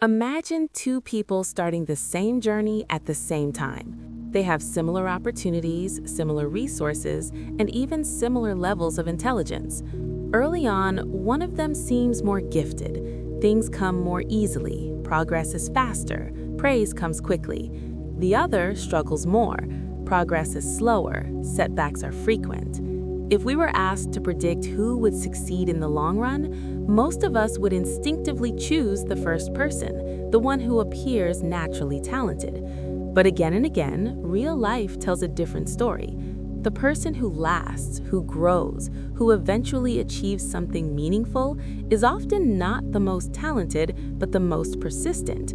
Imagine two people starting the same journey at the same time. They have similar opportunities, similar resources, and even similar levels of intelligence. Early on, one of them seems more gifted. Things come more easily, progress is faster, praise comes quickly. The other struggles more. Progress is slower, setbacks are frequent. If we were asked to predict who would succeed in the long run, most of us would instinctively choose the first person, the one who appears naturally talented. But again and again, real life tells a different story. The person who lasts, who grows, who eventually achieves something meaningful is often not the most talented, but the most persistent.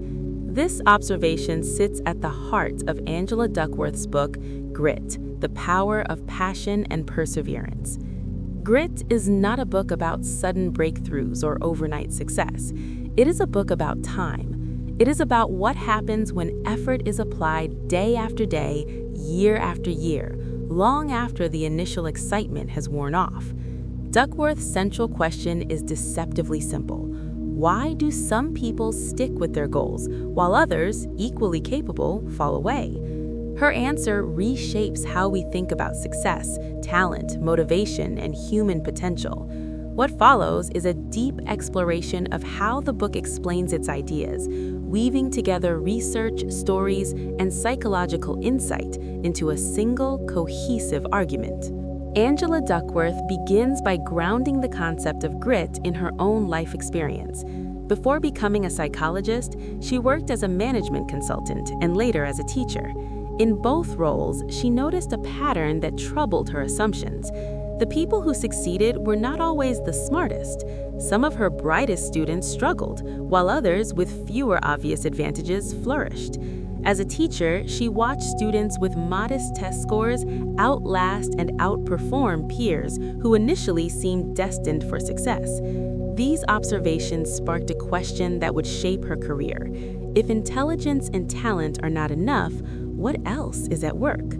This observation sits at the heart of Angela Duckworth's book, Grit: The Power of Passion and Perseverance. Grit is not a book about sudden breakthroughs or overnight success. It is a book about time. It is about what happens when effort is applied day after day, year after year, long after the initial excitement has worn off. Duckworth's central question is deceptively simple. Why do some people stick with their goals, while others, equally capable, fall away? Her answer reshapes how we think about success, talent, motivation, and human potential. What follows is a deep exploration of how the book explains its ideas, weaving together research, stories, and psychological insight into a single, cohesive argument. Angela Duckworth begins by grounding the concept of grit in her own life experience. Before becoming a psychologist, she worked as a management consultant and later as a teacher. In both roles, she noticed a pattern that troubled her assumptions. The people who succeeded were not always the smartest. Some of her brightest students struggled, while others with fewer obvious advantages flourished. As a teacher, she watched students with modest test scores outlast and outperform peers who initially seemed destined for success. These observations sparked a question that would shape her career. If intelligence and talent are not enough, what else is at work?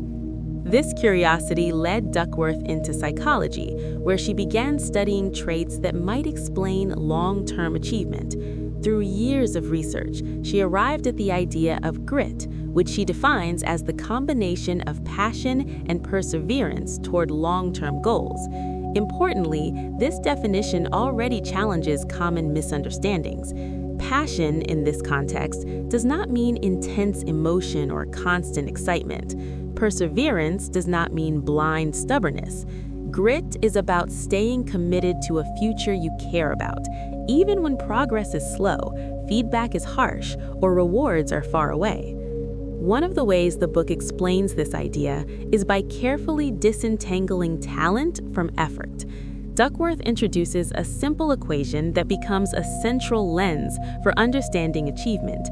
This curiosity led Duckworth into psychology, where she began studying traits that might explain long-term achievement. Through years of research, she arrived at the idea of grit, which she defines as the combination of passion and perseverance toward long-term goals. Importantly, this definition already challenges common misunderstandings. Passion, in this context, does not mean intense emotion or constant excitement. Perseverance does not mean blind stubbornness. Grit is about staying committed to a future you care about, even when progress is slow, feedback is harsh, or rewards are far away. One of the ways the book explains this idea is by carefully disentangling talent from effort. Duckworth introduces a simple equation that becomes a central lens for understanding achievement.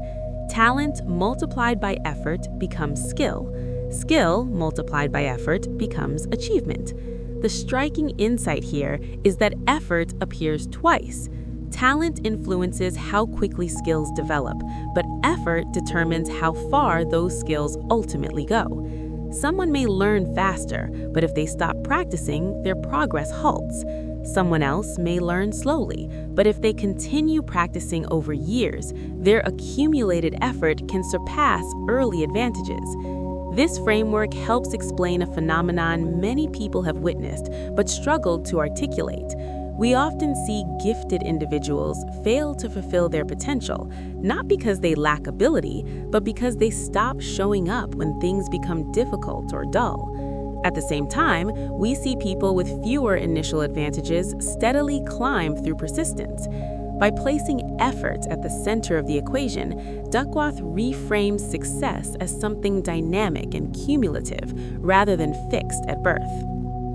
Talent multiplied by effort becomes skill. Skill multiplied by effort becomes achievement. The striking insight here is that effort appears twice. Talent influences how quickly skills develop, but effort determines how far those skills ultimately go. Someone may learn faster, but if they stop practicing, their progress halts. Someone else may learn slowly, but if they continue practicing over years, their accumulated effort can surpass early advantages. This framework helps explain a phenomenon many people have witnessed but struggled to articulate. We often see gifted individuals fail to fulfill their potential, not because they lack ability, but because they stop showing up when things become difficult or dull. At the same time, we see people with fewer initial advantages steadily climb through persistence. By placing effort at the center of the equation, Duckworth reframes success as something dynamic and cumulative rather than fixed at birth.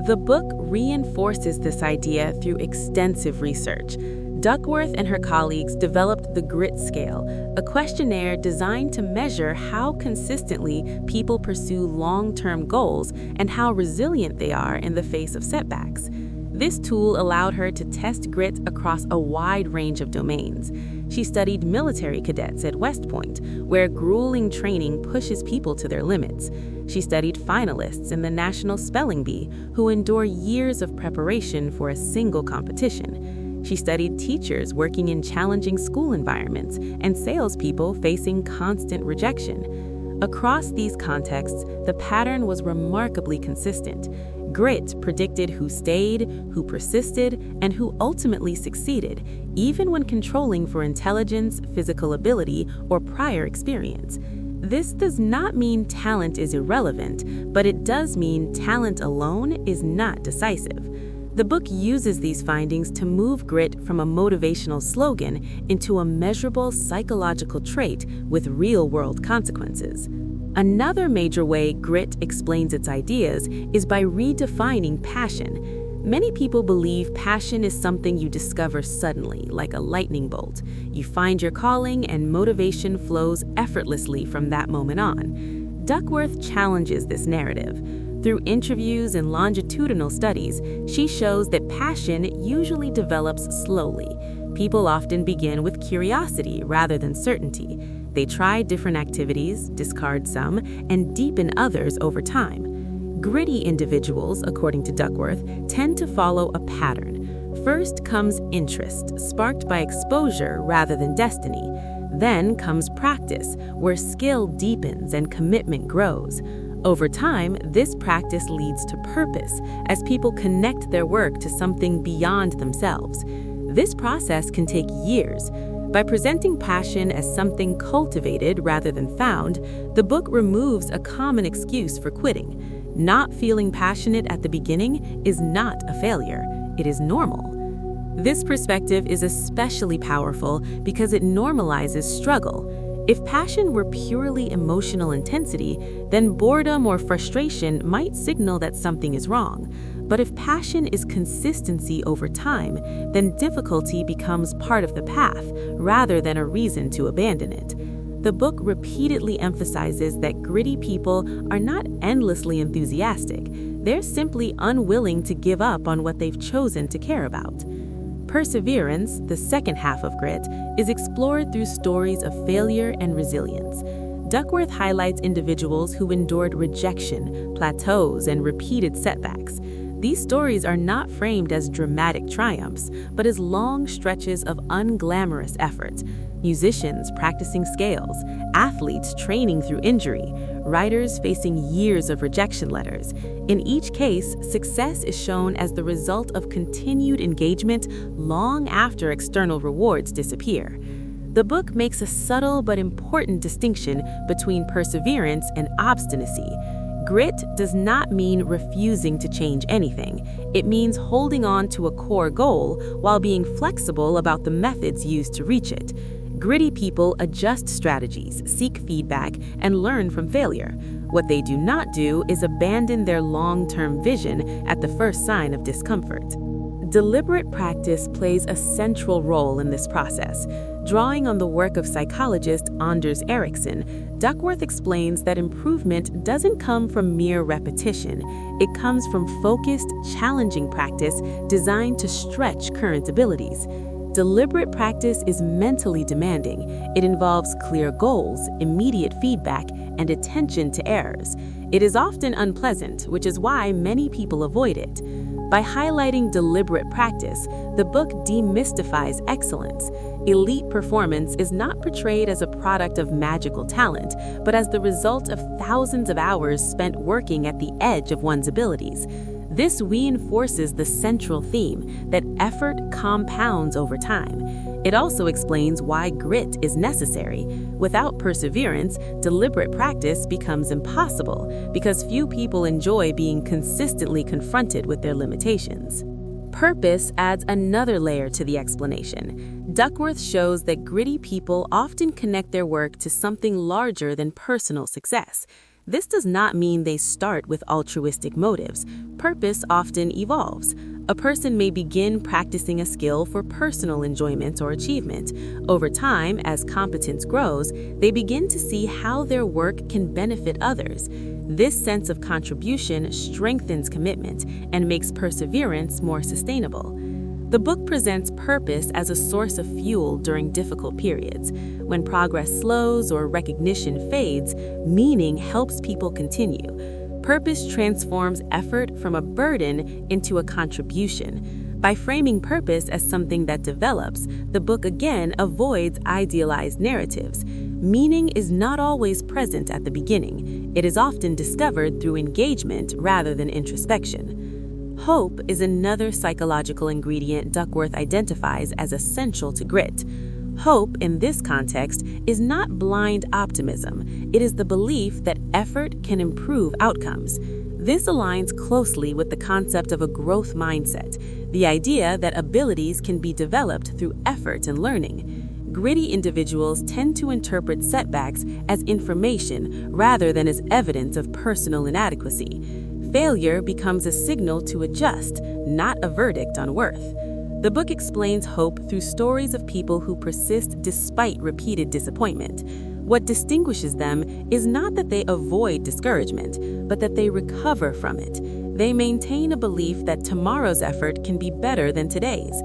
The book reinforces this idea through extensive research. Duckworth and her colleagues developed the Grit Scale, a questionnaire designed to measure how consistently people pursue long-term goals and how resilient they are in the face of setbacks. This tool allowed her to test grit across a wide range of domains. She studied military cadets at West Point, where grueling training pushes people to their limits. She studied finalists in the National Spelling Bee, who endure years of preparation for a single competition. She studied teachers working in challenging school environments and salespeople facing constant rejection. Across these contexts, the pattern was remarkably consistent. Grit predicted who stayed, who persisted, and who ultimately succeeded, even when controlling for intelligence, physical ability, or prior experience. This does not mean talent is irrelevant, but it does mean talent alone is not decisive. The book uses these findings to move grit from a motivational slogan into a measurable psychological trait with real-world consequences. Another major way grit explains its ideas is by redefining passion. Many people believe passion is something you discover suddenly, like a lightning bolt. You find your calling and motivation flows effortlessly from that moment on. Duckworth challenges this narrative. Through interviews and longitudinal studies, she shows that passion usually develops slowly. People often begin with curiosity rather than certainty. They try different activities, discard some, and deepen others over time. Gritty individuals, according to Duckworth, tend to follow a pattern. First comes interest, sparked by exposure rather than destiny. Then comes practice, where skill deepens and commitment grows. Over time, this practice leads to purpose, as people connect their work to something beyond themselves. This process can take years. By presenting passion as something cultivated rather than found, the book removes a common excuse for quitting. Not feeling passionate at the beginning is not a failure. It is normal. This perspective is especially powerful because it normalizes struggle. If passion were purely emotional intensity, then boredom or frustration might signal that something is wrong. But if passion is consistency over time, then difficulty becomes part of the path rather than a reason to abandon it. The book repeatedly emphasizes that gritty people are not endlessly enthusiastic. They're simply unwilling to give up on what they've chosen to care about. Perseverance, the second half of grit, is explored through stories of failure and resilience. Duckworth highlights individuals who endured rejection, plateaus, and repeated setbacks. These stories are not framed as dramatic triumphs, but as long stretches of unglamorous efforts. Musicians practicing scales, athletes training through injury, writers facing years of rejection letters. In each case, success is shown as the result of continued engagement long after external rewards disappear. The book makes a subtle but important distinction between perseverance and obstinacy. Grit does not mean refusing to change anything. It means holding on to a core goal while being flexible about the methods used to reach it. Gritty people adjust strategies, seek feedback, and learn from failure. What they do not do is abandon their long-term vision at the first sign of discomfort. Deliberate practice plays a central role in this process. Drawing on the work of psychologist Anders Ericsson, Duckworth explains that improvement doesn't come from mere repetition. It comes from focused, challenging practice designed to stretch current abilities. Deliberate practice is mentally demanding. It involves clear goals, immediate feedback, and attention to errors. It is often unpleasant, which is why many people avoid it. By highlighting deliberate practice, the book demystifies excellence. Elite performance is not portrayed as a product of magical talent, but as the result of thousands of hours spent working at the edge of one's abilities. This reinforces the central theme that effort compounds over time. It also explains why grit is necessary. Without perseverance, deliberate practice becomes impossible because few people enjoy being consistently confronted with their limitations. Purpose adds another layer to the explanation. Duckworth shows that gritty people often connect their work to something larger than personal success. This does not mean they start with altruistic motives. Purpose often evolves. A person may begin practicing a skill for personal enjoyment or achievement. Over time, as competence grows, they begin to see how their work can benefit others. This sense of contribution strengthens commitment and makes perseverance more sustainable. The book presents purpose as a source of fuel during difficult periods. When progress slows or recognition fades, meaning helps people continue. Purpose transforms effort from a burden into a contribution. By framing purpose as something that develops, the book again avoids idealized narratives. Meaning is not always present at the beginning. It is often discovered through engagement rather than introspection. Hope is another psychological ingredient Duckworth identifies as essential to grit. Hope, in this context, is not blind optimism. It is the belief that effort can improve outcomes. This aligns closely with the concept of a growth mindset, the idea that abilities can be developed through effort and learning. Gritty individuals tend to interpret setbacks as information rather than as evidence of personal inadequacy. Failure becomes a signal to adjust, not a verdict on worth. The book explains hope through stories of people who persist despite repeated disappointment. What distinguishes them is not that they avoid discouragement, but that they recover from it. They maintain a belief that tomorrow's effort can be better than today's.